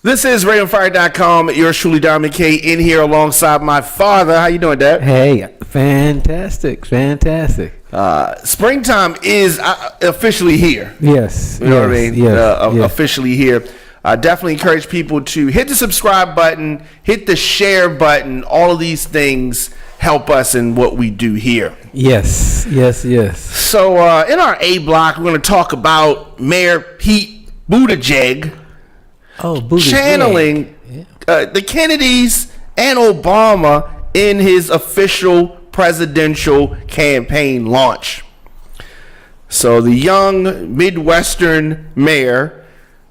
This is radioonfire.com. Yours truly, Don McKay, in here alongside my father. How you doing, Dad? Hey, fantastic. Springtime is officially here. Yes. You know what I mean? Yes. Officially here. Definitely encourage people to hit the subscribe button, hit the share button. All of these things help us in what we do here. Yes. So in our A block, we're going to talk about Mayor Pete Buttigieg. Channeling the Kennedys and Obama in his official presidential campaign launch. So the young Midwestern mayor,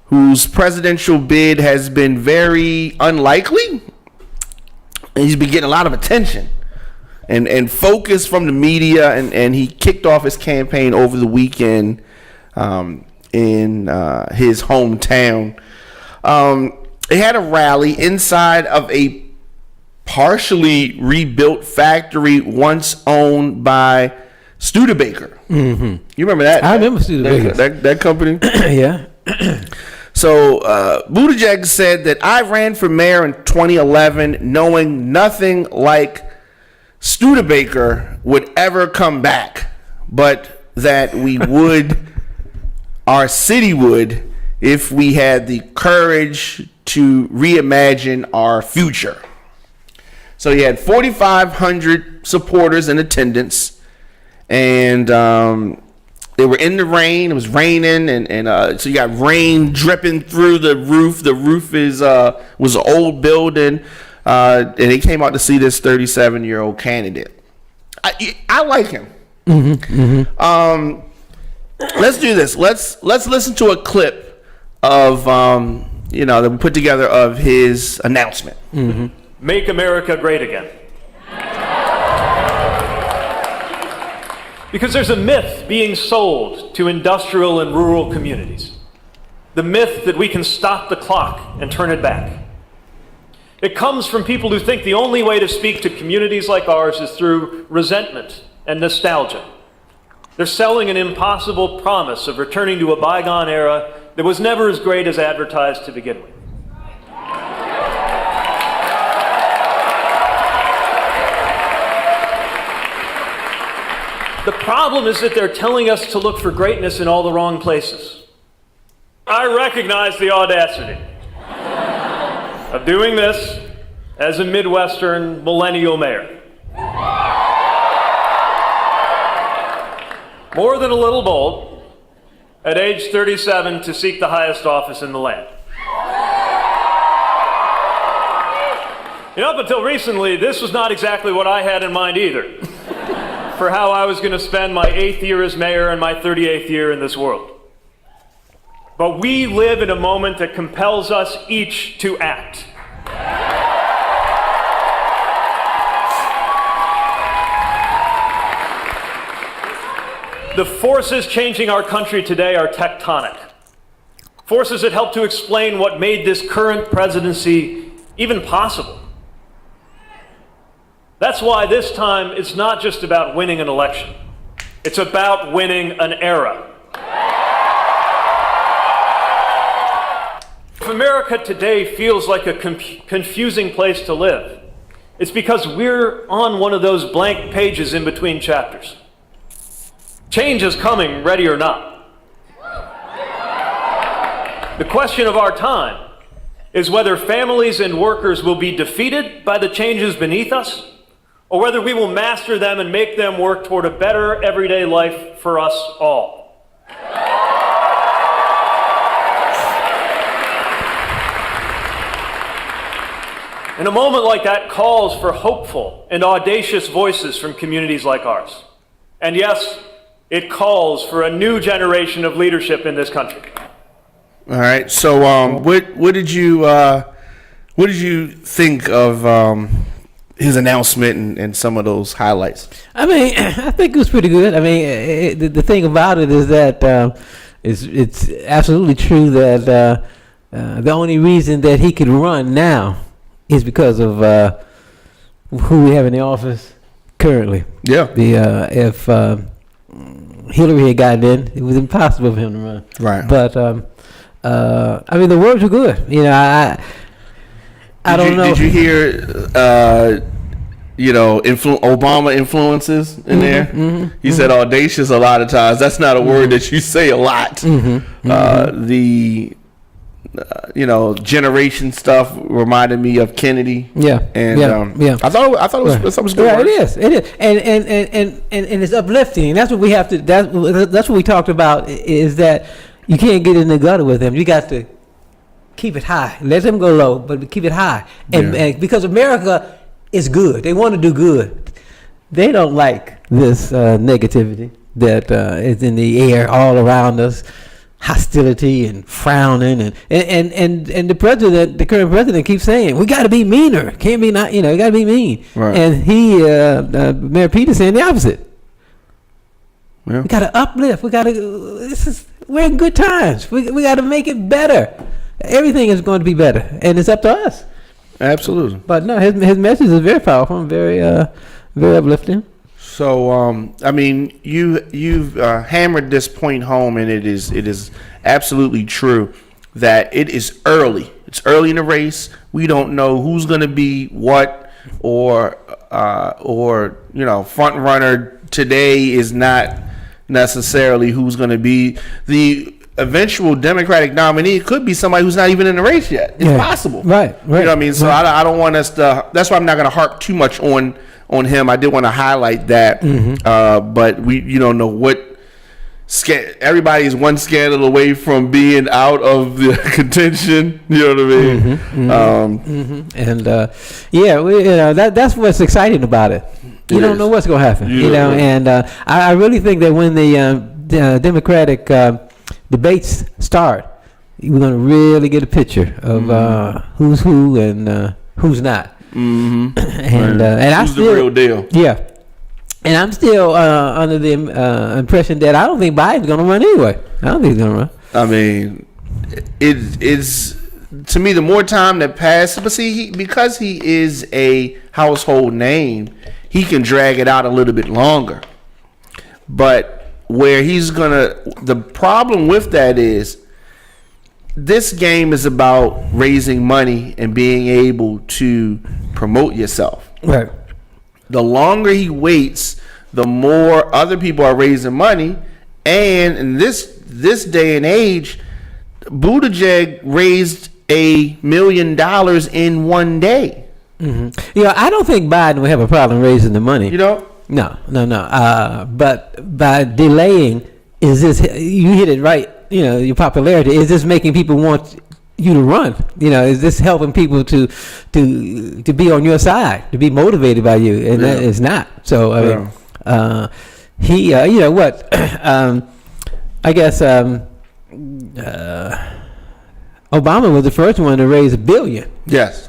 whose presidential bid has been very unlikely, and he's been getting a lot of attention and focus from the media, and he kicked off his campaign over the weekend in his hometown. They had a rally inside of a partially rebuilt factory once owned by Studebaker. Mm-hmm. You remember that? I remember Studebaker. That company? Yeah. So Buttigieg said that I ran for mayor in 2011 knowing nothing like Studebaker would ever come back, but that we would, our city would, if we had the courage to reimagine our future. So he had 4,500 supporters in attendance, and they were in the rain. It was raining, and so you got rain dripping through the roof. The roof was an old building, and they came out to see this 37-year-old candidate. I like him. Mm-hmm. Let's do this. Let's listen to a clip of that we put together of his announcement. Mm-hmm. Make America great again. Because there's a myth being sold to industrial and rural communities. The myth that we can stop the clock and turn it back. It comes from people who think the only way to speak to communities like ours is through resentment and nostalgia. They're selling an impossible promise of returning to a bygone era that was never as great as advertised to begin with. The problem is that they're telling us to look for greatness in all the wrong places. I recognize the audacity of doing this as a Midwestern millennial mayor. More than a little bold, at age 37, to seek the highest office in the land. Up until recently, this was not exactly what I had in mind either, for how I was going to spend my 8th year as mayor and my 38th year in this world. But we live in a moment that compels us each to act. The forces changing our country today are tectonic. Forces that help to explain what made this current presidency even possible. That's why this time it's not just about winning an election. It's about winning an era. If America today feels like a confusing place to live, it's because we're on one of those blank pages in between chapters. Change is coming, ready or not. The question of our time is whether families and workers will be defeated by the changes beneath us, or whether we will master them and make them work toward a better everyday life for us all. And a moment like that calls for hopeful and audacious voices from communities like ours. And yes, it calls for a new generation of leadership in this country. All right. So, what did you think of his announcement and some of those highlights? I mean, I think it was pretty good. I mean, the thing about it is that it's absolutely true that the only reason that he could run now is because of who we have in the office currently. Yeah. If Hillary had gotten in, it was impossible for him to run. Right. But I mean, the words were good. You know, I don't know. Did you hear, Obama influences in there? He said audacious a lot of times. That's not a word that you say a lot. Generation stuff reminded me of Kennedy. Yeah, and I thought it was good. Yeah, it is, and it's uplifting. That's what we have to. That's what we talked about. Is that you can't get in the gutter with them. You got to keep it high. Let them go low, but keep it high. And because America is good, they want to do good. They don't like this negativity that is in the air all around us. Hostility and frowning and the president, the current president, keeps saying we got to be meaner. Can't be not, you got to be mean. Right. And he, Mayor Peter, saying the opposite. Yeah. We got to uplift. We're in good times. We got to make it better. Everything is going to be better, and it's up to us. Absolutely. But no, his message is very powerful and very very uplifting. So, you've hammered this point home, and it is absolutely true that it is early. It's early in the race. We don't know who's going to be what, or front runner today is not necessarily who's going to be the eventual Democratic nominee. It could be somebody who's not even in the race yet. It's possible, right? You know what I mean? So I don't want us to. That's why I'm not going to harp too much on him. I did want to highlight that, but you don't know what. Everybody's one scandal away from being out of the contention. You know what I mean? And that's what's exciting about it. You don't know what's going to happen. And I really think that when the Democratic debates start, we're going to really get a picture of who's who and who's not. And I who's still, the real deal? Yeah, and I'm still under the impression that I don't think Biden's going to run anyway. I don't think he's going to run. I mean, it's to me the more time that passes, but see, because he is a household name, he can drag it out a little bit longer. But where the problem with that is, this game is about raising money and being able to promote yourself. Right. The longer he waits, the more other people are raising money. And in this day and age, Buttigieg raised $1 million in one day. I don't think Biden will have a problem raising the money. You know? No. But by delaying, you hit it right. Your popularity, is this making people want you to run? Is this helping people to be on your side, to be motivated by you? And that is not. So he, I guess Obama was the first one to raise $1 billion. Yes.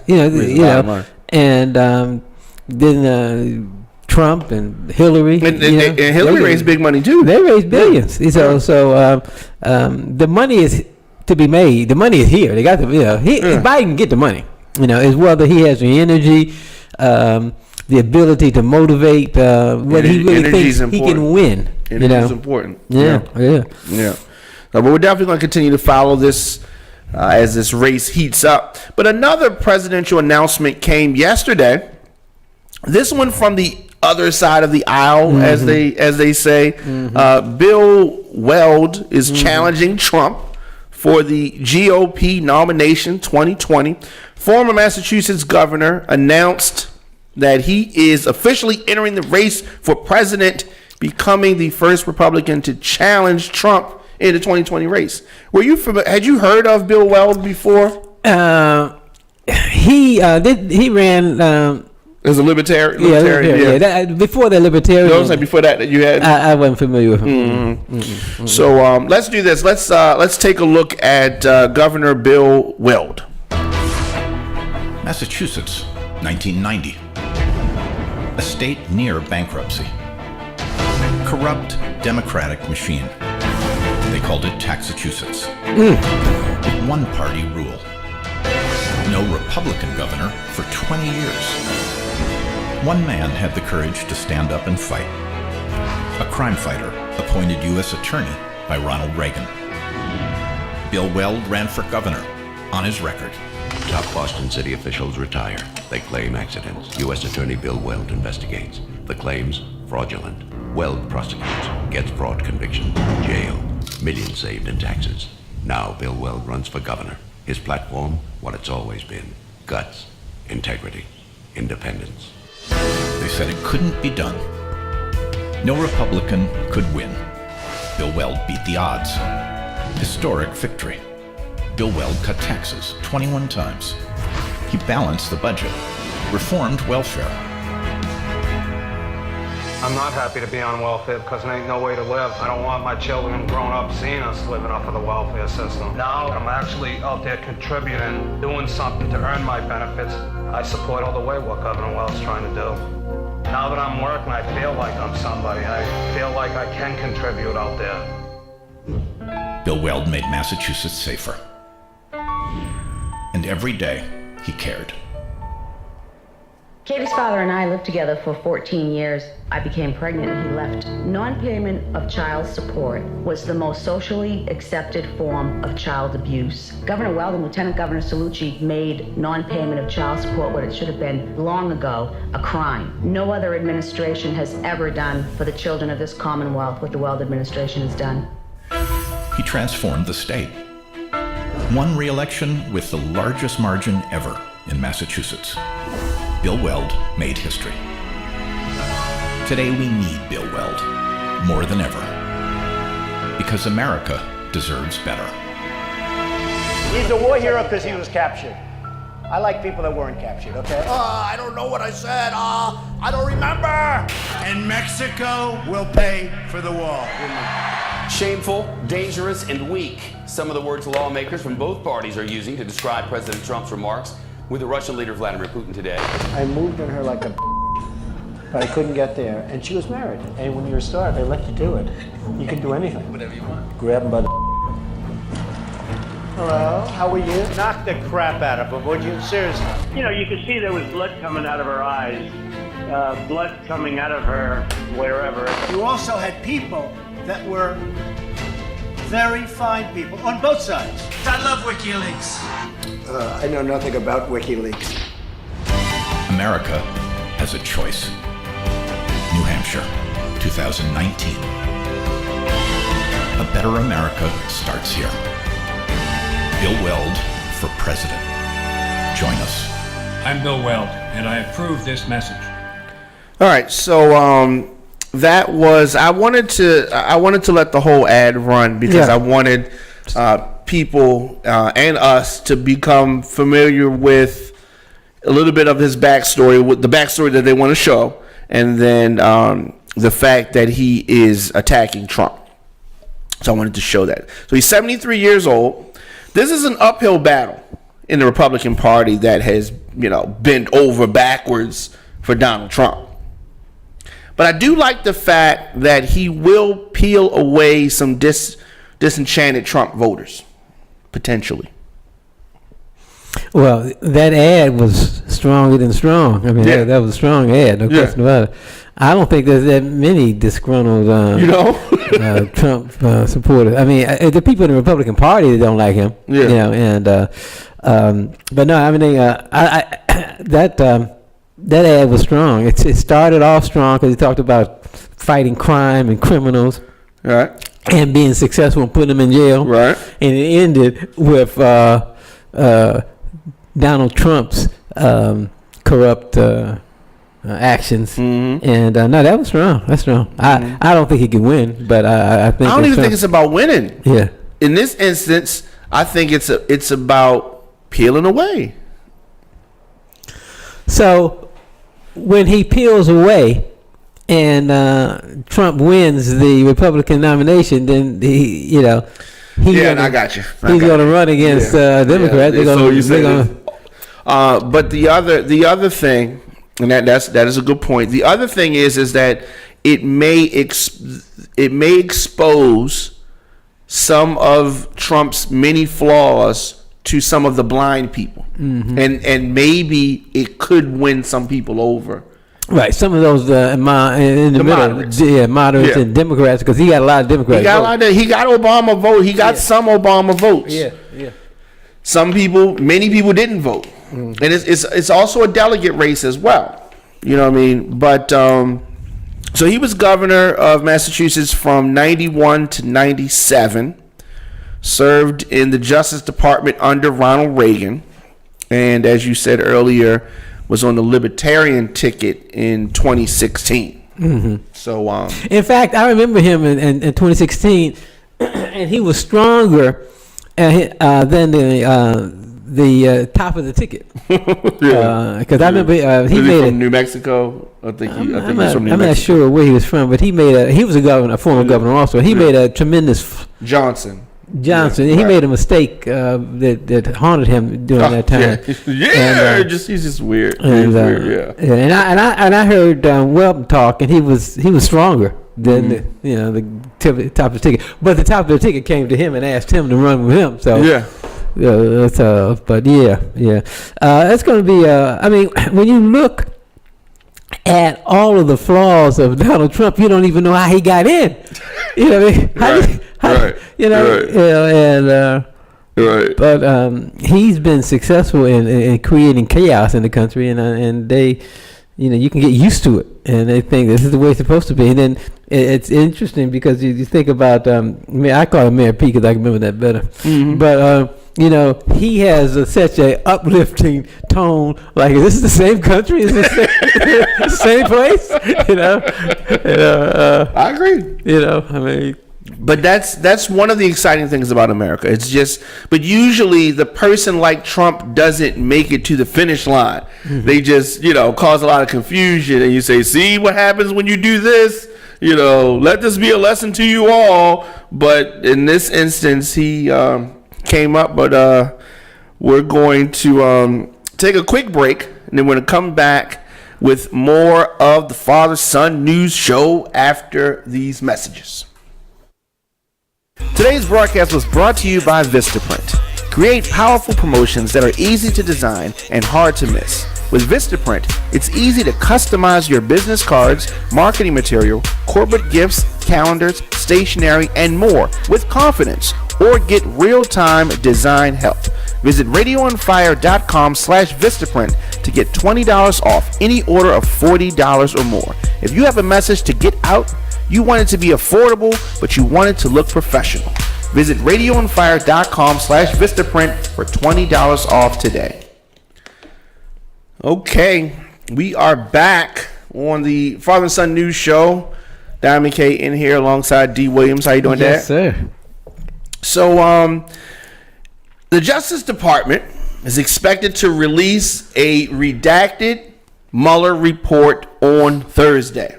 And then Trump and Hillary. And Hillary raised big money too. They raised billions. Yeah. So the money is to be made. The money is here. They got the Biden can get the money. Is whether he has the energy, the ability to motivate, whether he really thinks he can win. Energy is important. Yeah. But we're definitely going to continue to follow this as this race heats up. But another presidential announcement came yesterday. This one from the other side of the aisle, as they say. Bill Weld is challenging Trump for the GOP nomination 2020. Former Massachusetts governor announced that he is officially entering the race for president, becoming the first Republican to challenge Trump in the 2020 race. Had you heard of Bill Weld before? He ran. As a libertarian? Yeah. Before the libertarian. No, I was like before that you had. I wasn't familiar with him. So let's do this. Let's take a look at Governor Bill Weld. Massachusetts, 1990. A state near bankruptcy. Corrupt Democratic machine. They called it Taxachusetts. One-party rule. No Republican governor for 20 years. One man had the courage to stand up and fight. A crime fighter appointed U.S. Attorney by Ronald Reagan. Bill Weld ran for governor on his record. Top Boston city officials retire. They claim accidents. U.S. Attorney Bill Weld investigates. The claims, fraudulent. Weld prosecutes, gets fraud conviction, jail, millions saved in taxes. Now Bill Weld runs for governor. His platform, what it's always been. Guts, integrity, independence. They said it couldn't be done. No Republican could win. Bill Weld beat the odds. Historic victory. Bill Weld cut taxes 21 times. He balanced the budget, reformed welfare. I'm not happy to be on welfare because there ain't no way to live. I don't want my children growing up seeing us living off of the welfare system. Now I'm actually out there contributing, doing something to earn my benefits. I support all the way what Governor Weld's trying to do. Now that I'm working, I feel like I'm somebody. I feel like I can contribute out there. Bill Weld made Massachusetts safer. And every day, he cared. Katie's father and I lived together for 14 years. I became pregnant and he left. Non-payment of child support was the most socially accepted form of child abuse. Governor Weld and Lieutenant Governor Cellucci made non-payment of child support what it should have been long ago, a crime. No other administration has ever done for the children of this Commonwealth what the Weld administration has done. He transformed the state. Won re-election with the largest margin ever in Massachusetts. Bill Weld made history. Today we need Bill Weld more than ever because America deserves better. He's a war hero because he was captured. I like people that weren't captured, okay? I don't know what I said. I don't remember. And Mexico will pay for the wall. Shameful, dangerous, and weak. Some of the words lawmakers from both parties are using to describe President Trump's remarks with the Russian leader Vladimir Putin today. I moved on her like a but I couldn't get there. And she was married. And when you're a star, they let you do it. You can do anything. Whatever you want. Grab them by the Hello, how are you? Knock the crap out of her, would you? Seriously. You know, you could see there was blood coming out of her eyes, blood coming out of her wherever. You also had people that were very fine people on both sides. I love WikiLeaks. I know nothing about WikiLeaks. America has a choice. New Hampshire, 2019. A better America starts here. Bill Weld for president. Join us. I'm Bill Weld, and I approve this message. All right, so that was I wanted to let the whole ad run because I wanted people and us to become familiar with a little bit of his backstory, with the backstory that they want to show, and then the fact that he is attacking Trump. So I wanted to show that. So he's 73 years old. This is an uphill battle in the Republican Party that has, bent over backwards for Donald Trump. But I do like the fact that he will peel away some disenchanted Trump voters, potentially. Well, that ad was stronger than strong. I mean, that was a strong ad, no question about it. I don't think there's that many disgruntled Trump supporters. I mean, the people in the Republican Party that don't like him. But no, I mean, that ad was strong. It started off strong because he talked about fighting crime and criminals, right, and being successful in putting them in jail, right, and it ended with Donald Trump's corrupt actions, and no, that was strong. That's strong. I don't think he can win, but I think I don't even think it's about winning. Yeah. In this instance, I think it's about peeling away. So when he peels away and Trump wins the Republican nomination, then I got you. He's going to run against Democrats. But the other thing, and that is a good point. The other thing is that it may expose some of Trump's many flaws to some of the blind people, and maybe it could win some people over Right, some of those in the middle, moderates and Democrats, because he got a lot of Democrats. He got Obama vote. He got some Obama votes. Yeah. Many people didn't vote, and it's also a delegate race as well. You know what I mean? But so he was governor of Massachusetts from 91 to 97. Served in the Justice Department under Ronald Reagan, and as you said earlier, was on the Libertarian ticket in 2016. Mm-hmm. So, in fact, I remember him in 2016, and he was stronger than the top of the ticket. Because I remember he made from New Mexico. I think he's from New Mexico. I'm not sure where he was from, but he was a governor, a former governor also. He made a tremendous Johnson. He made a mistake that haunted him during that time. He's just weird. And I heard Weldon talk, and he was stronger than the top of the ticket. But the top of the ticket came to him and asked him to run with him. So it's going to be. I mean, when you look at all of the flaws of Donald Trump, you don't even know how he got in. You know what I mean? But he's been successful in creating chaos in the country, and they, you can get used to it, and they think this is the way it's supposed to be. And then it's interesting because you think about, I call him Mayor P because I can remember that better. Mm-hmm. But he has such a uplifting tone. Like, is this the same country? Is this the same place? I agree. I mean. But that's one of the exciting things about America. It's just, but usually the person like Trump doesn't make it to the finish line. Mm-hmm. They just, cause a lot of confusion, and you say, see what happens when you do this? Let this be a lesson to you all. But in this instance, he came up. But we're going to take a quick break, and then we're going to come back with more of the Father-Son News Show after these messages. Today's broadcast was brought to you by Vistaprint. Create powerful promotions that are easy to design and hard to miss. With Vistaprint, it's easy to customize your business cards, marketing material, corporate gifts, calendars, stationery, and more with confidence, or get real-time design help. Visit radioonfire.com/Vistaprint to get $20 off any order of $40 or more. If you have a message to get out, you want it to be affordable, but you want it to look professional. Visit radioonfire.com/Vistaprint for $20 off today. Okay, we are back on the Father and Son News Show. Diamond K in here alongside D. Williams. How you doing, Dad? Yes, sir. So, the Justice Department is expected to release a redacted Mueller report on Thursday.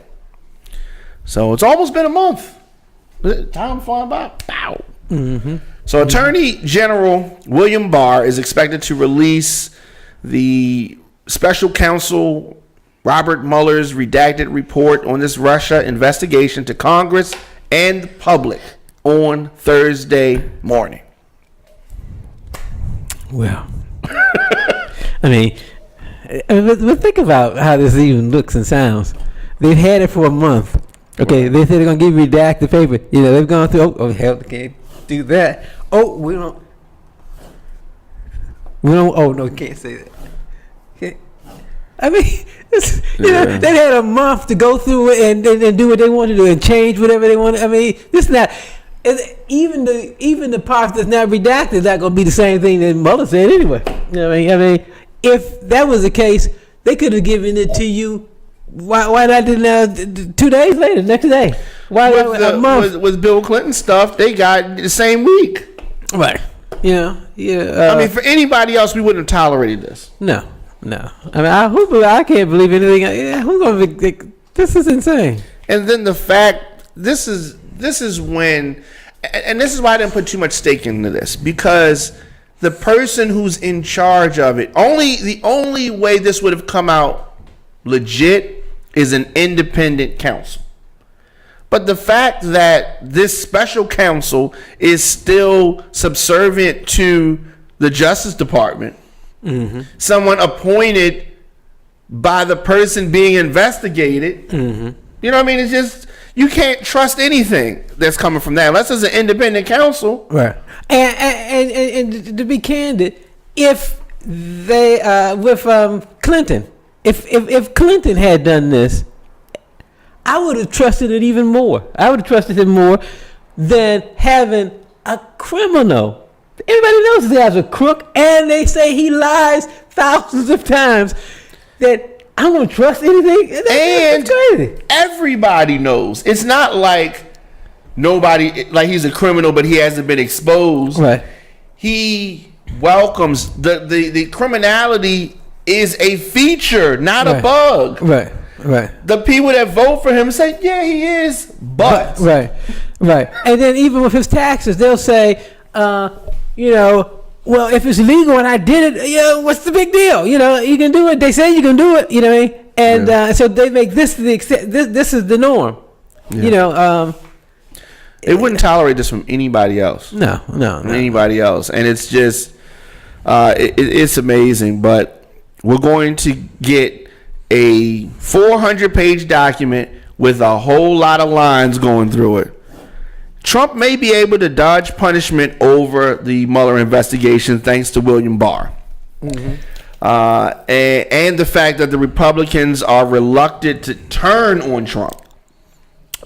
So it's almost been a month. Time flying by. Pow. Mm-hmm. So Attorney General William Barr is expected to release the special counsel Robert Mueller's redacted report on this Russia investigation to Congress and the public on Thursday morning. Well, I mean, but think about how this even looks and sounds. They've had it for a month. Okay, they said they're gonna give you redacted paper. They've gone through. Oh hell, they can't do that. Oh, we don't. Oh no, can't say that. Okay. I mean, they had a month to go through it and do what they want to do and change whatever they want. I mean, this not. Even the parts that's not redacted not gonna be the same thing that Mueller said anyway. I mean, if that was the case, they could have given it to you. Why not do now? 2 days later, next day. Why a month? With Bill Clinton stuff, they got the same week. Right. Yeah. I mean, for anybody else, we wouldn't have tolerated this. No. I mean, I can't believe anything. Who's gonna be? This is insane. And then the fact this is when, and this is why I didn't put too much stake into this, because the person who's in charge of it, the only way this would have come out legit is an independent counsel. But the fact that this special counsel is still subservient to the Justice Department, someone appointed by the person being investigated. Mm-hmm. You know what I mean? It's just, you can't trust anything that's coming from that unless it's an independent counsel. Right. And to be candid, if they with Clinton, if Clinton had done this, I would have trusted it even more. I would have trusted it more than having a criminal. Everybody knows this guy's a crook, and they say he lies thousands of times. That I'm gonna trust anything. And that's crazy. Everybody knows. It's not like nobody, like he's a criminal, but he hasn't been exposed. Right. He welcomes the criminality is a feature, not a bug. Right. Right. The people that vote for him say, yeah, he is, but right. And then even with his taxes, they'll say, well, if it's legal and I did it, what's the big deal? You can do it. They say you can do it. You know what I mean? And so they make this the extent. This is the norm. Yeah. They wouldn't tolerate this from anybody else. No. Anybody else, and it's just, it's amazing. But we're going to get a 400-page document with a whole lot of lines going through it. Trump may be able to dodge punishment over the Mueller investigation thanks to William Barr. Mm-hmm. And the fact that the Republicans are reluctant to turn on Trump.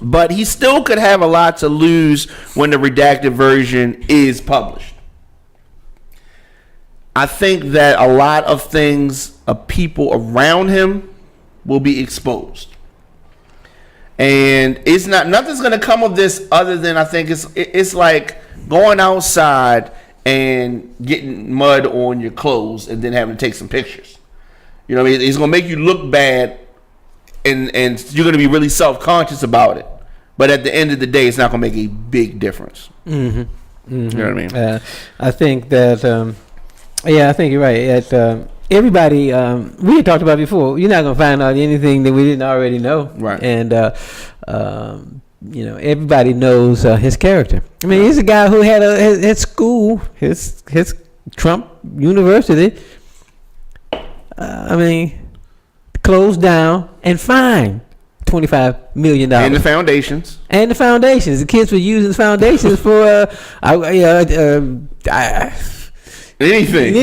But he still could have a lot to lose when the redacted version is published. I think that a lot of things of people around him will be exposed. And it's not, nothing's going to come of this other than, I think it's like going outside and getting mud on your clothes and then having to take some pictures. You know what I mean? It's going to make you look bad, and you're going to be really self-conscious about it. But at the end of the day, it's not going to make a big difference. Mm-hmm. Mm-hmm. You know what I mean? I think that, I think you're right. Everybody, we had talked about before, you're not going to find out anything that we didn't already know. Right. And, everybody knows his character. I mean, he's a guy who had his school, his Trump University, closed down and fined $25 million. And the foundations. The kids were using the foundations for, anything.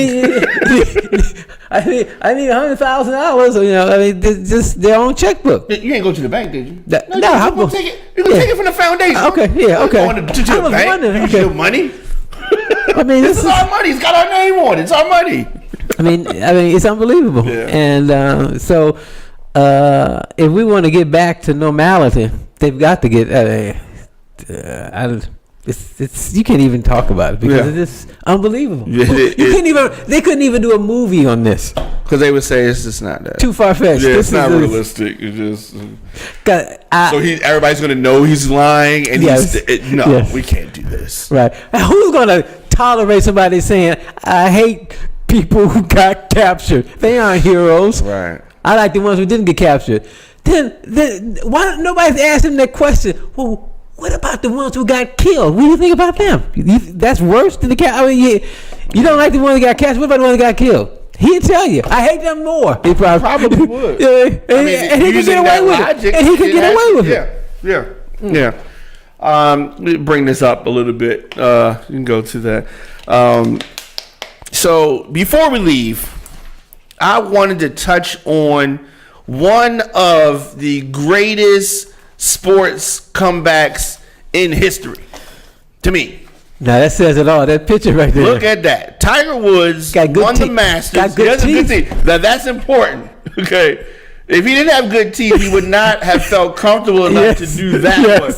I need $100,000. Just their own checkbook. You ain't go to the bank, did you? No, you can take it. You can take it from the foundation. Okay, yeah, okay. Going to the bank. Use your money. This is our money. It's got our name on it. It's our money. It's unbelievable. Yeah. And so, if we want to get back to normality, they've got to get. You can't even talk about it because it's unbelievable. Yeah, they couldn't even do a movie on this because they would say it's just not that too far fetched. Yeah, it's not realistic. It's just so everybody's gonna know he's lying, and we can't do this. Right? Who's gonna tolerate somebody saying I hate people who got captured? They aren't heroes. Right. I like the ones who didn't get captured. Then why nobody's asked him that question? Well, what about the ones who got killed? What do you think about them? That's worse than the you don't like the ones that got captured. What about the ones that got killed? He'd tell you, I hate them more. He probably would. And he could get away with it. And he could get away with it. Yeah. Let me bring this up a little bit. You can go to that. So before we leave, I wanted to touch on one of the greatest sports comebacks in history, to me. Now that says it all. That picture right there. Look at that. Tiger Woods won the Masters. Got good teeth. That's important. Okay. If he didn't have good teeth, he would not have felt comfortable enough to do that one.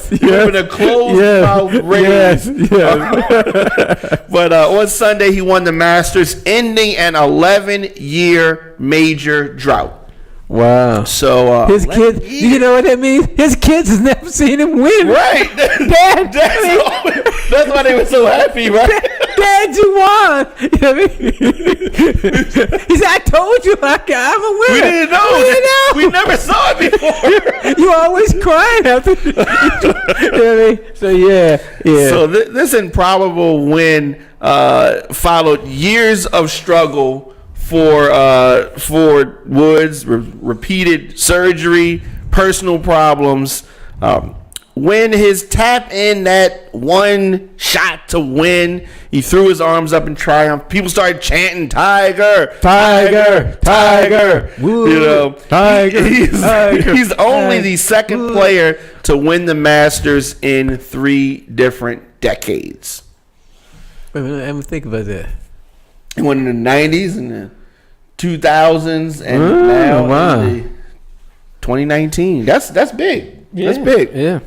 With a closed mouth raise. But on Sunday, he won the Masters, ending an 11-year major drought. Wow. So his kids, do you know what that means? His kids has never seen him win. Right. Dad, that's why they were so happy, right? Dad, you won. You know what I mean? He said, I told you I'm a winner. We didn't know. We never saw it before. You always crying after. You know what I mean? So yeah. So this improbable win followed years of struggle for Woods. Repeated surgery, personal problems. When his tap in that one shot to win, he threw his arms up in triumph. People started chanting, "Tiger, Tiger, Tiger!" You know, Tiger, he's only the second player to win the Masters in 3 different decades. Wait a minute, let me think about that. He won in the 90s and the 2000s, and now in the 2019. That's big. Yeah. That's big. Yeah.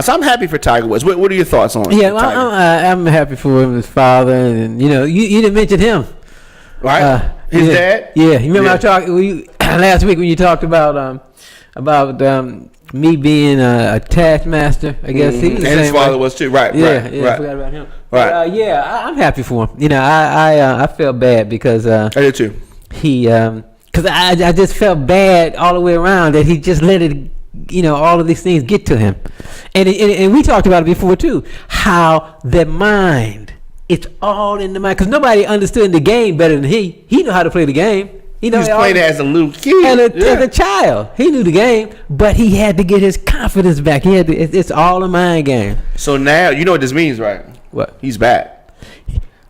So I'm happy for Tiger Woods. What are your thoughts on it? Yeah, well, I'm happy for him, his father, and you didn't mention him, right? His dad. Yeah, you remember I talked last week when you talked about me being a taskmaster. I guess he was the and his same father way. was too. Right. Yeah, right. yeah. Right. I forgot about him. Right. But, I'm happy for him. I felt bad because I did too. He because I just felt bad all the way around that he just let it. All of these things get to him, and we talked about it before too. How the mind, it's all in the mind. Because nobody understood the game better than he. He knew how to play the game. He was playing it as a little kid, as a child. He knew the game, but he had to get his confidence back. He had to. It's all a mind game. So now you know what this means, right? What? He's back.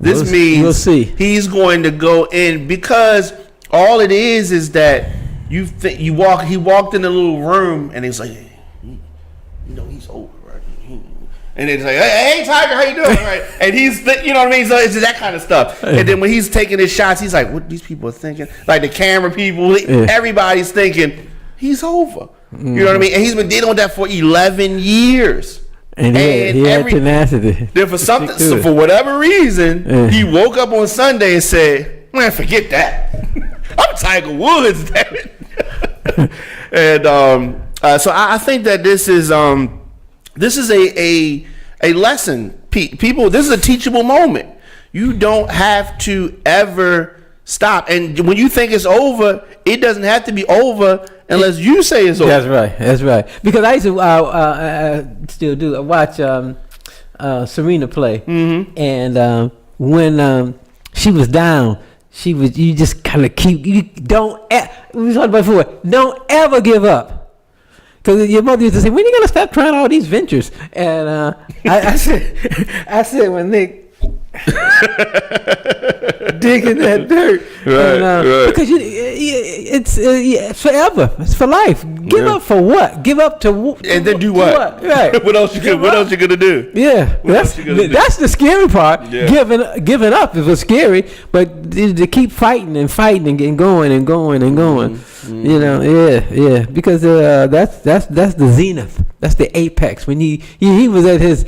This means we'll see. He's going to go in because all it is that. He walked in the little room and he's like, he's over, right? And it's like, hey, Tiger, how you doing? Right? And he's, you know what I mean? So it's that kind of stuff. And then when he's taking his shots, he's like, what these people are thinking? Like the camera people, everybody's thinking, he's over. You know what I mean? And he's been dealing with that for 11 years. And he had tenacity. Then for whatever reason, he woke up on Sunday and said, man, forget that. I'm Tiger Woods, damn it. And so I think that this is a lesson, people. This is a teachable moment. You don't have to ever stop. And when you think it's over, it doesn't have to be over unless you say it's over. That's right. Because I used to still do watch Serena play, and when she was down. You just kind of we talked about before, don't ever give up. Because your mother used to say, when are you going to stop trying all these ventures? And I said when Nick digging that dirt. Right. Because it's forever. It's for life. Give up for what? Give up to and then do what? Right. What else you gonna do? Yeah. That's the scary part. Yeah. Giving up is scary, but to keep fighting and going and going. Yeah. Because that's the zenith. That's the apex. When he was at his.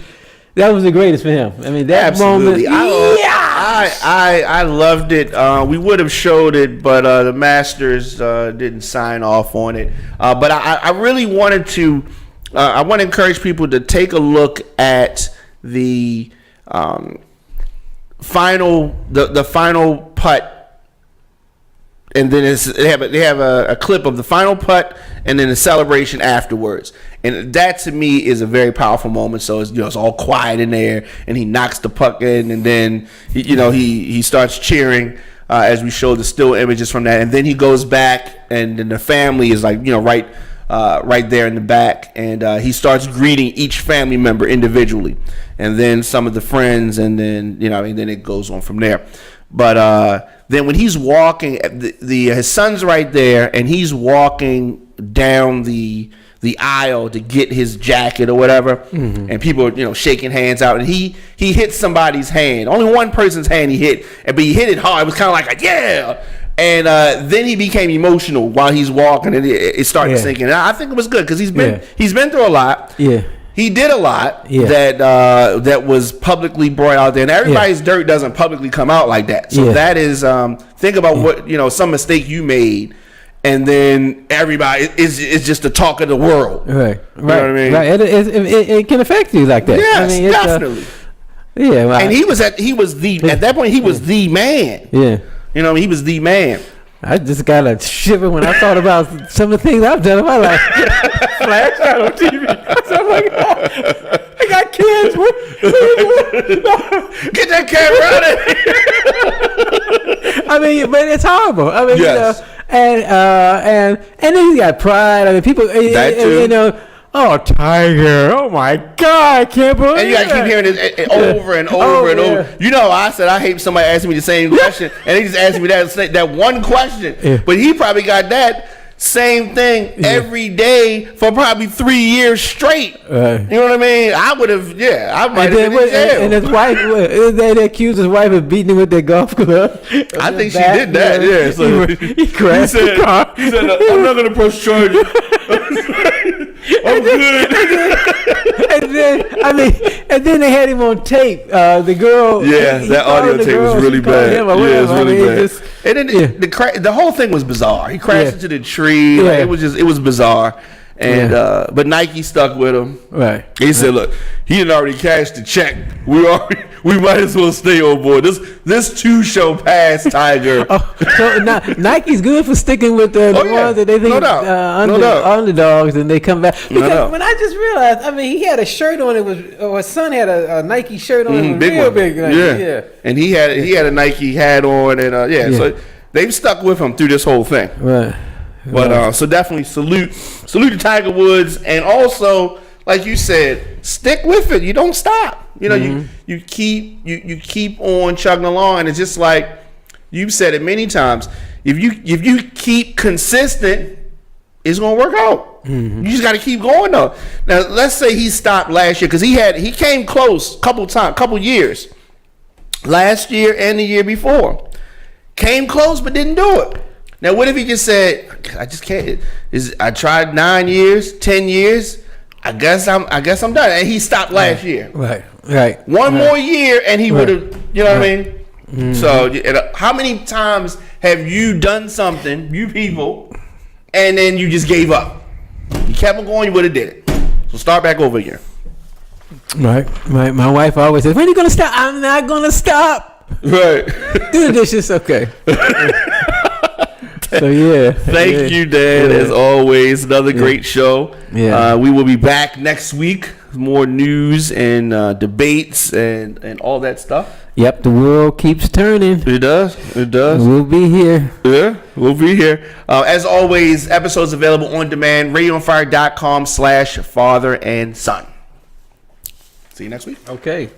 That was the greatest for him. I mean, that moment. I loved it. We would have showed it, but the Masters didn't sign off on it. But I really wanted to. I want to encourage people to take a look at the final putt. And then they have a clip of the final putt and then the celebration afterwards. And that to me is a very powerful moment. So it's all quiet in there, and he knocks the puck in, and then he starts cheering as we show the still images from that. And then he goes back, and then the family is right there in the back, and he starts greeting each family member individually, and then some of the friends, and then then it goes on from there. But then when he's walking, his son's right there, and he's walking down the aisle to get his jacket or whatever, and people are shaking hands out, and he hit somebody's hand. Only one person's hand he hit, but he hit it hard. It was kind of like yeah. And then he became emotional while he's walking, and it started sinking. And I think it was good because he's been through a lot. Yeah. He did a lot that was publicly brought out there, and everybody's dirt doesn't publicly come out like that. So that is think about what some mistake you made, and then everybody is just the talk of the world. Right. You know what I mean? Right. It can affect you like that. Yes, definitely. Well, and at that point he was the man. Yeah. He was the man. I just got a shiver when I thought about some of the things I've done in my life. Flash out on TV. So I'm like, I got kids. Get that camera out of here. I mean, but it's horrible. I mean, Yes. you know, and then he got pride. I mean, people, That too. you know, oh, Tiger, oh my God, I can't believe And you gotta keep hearing it over and over and over. You know, I said I hate somebody asking me the same question, and they just asked me that one question. Yeah. But he probably got that same thing every day for probably 3 years straight. You know what I mean? I would have, I might have been in jail. And his wife, they accused his wife of beating him with their golf club. I think she did that. Yeah, so he crashed the car. He said, "I'm not gonna press charges. I'm good." And then they had him on tape. The girl, That audio tape was really bad. It's really bad. And then the whole thing was bizarre. He crashed into the tree. Like, it was bizarre. And but Nike stuck with him. Right. He said, "Look, he had already cashed the check. We might as well stay on board. This too shall pass, Tiger." So now Nike's good for sticking with the ones that they think underdogs, and they come back. Because when I just realized, I mean, he had a shirt on. His son had a Nike shirt on. It was real big. Nike, And he had a Nike hat on, and so they've stuck with him through this whole thing. Right. But so definitely salute to Tiger Woods, and also, like you said, stick with it. You don't stop. You know, you keep on chugging along, and it's just like you've said it many times. If you keep consistent, it's gonna work out. You just got to keep going though. Now, let's say he stopped last year because he came close couple years, last year and the year before, came close but didn't do it. Now, what if he just said, "I just can't. I tried 9 years, 10 years. I guess I'm done." And he stopped last year. Right. One more year, and he would have. You know what I mean? So, how many times have you done something, you people, and then you just gave up? You kept on going, you would have did it. So start back over again. Right. My wife always says, "When are you gonna stop?" I'm not gonna stop. Right. Do the dishes, okay. So Thank you, Dad. As always, another great show. We will be back next week. More news and debates and all that stuff. Yep, the world keeps turning. It does. We'll be here. Yeah, we'll be here. As always, episodes available on demand. radioonfire.com/father and son. See you next week. Okay.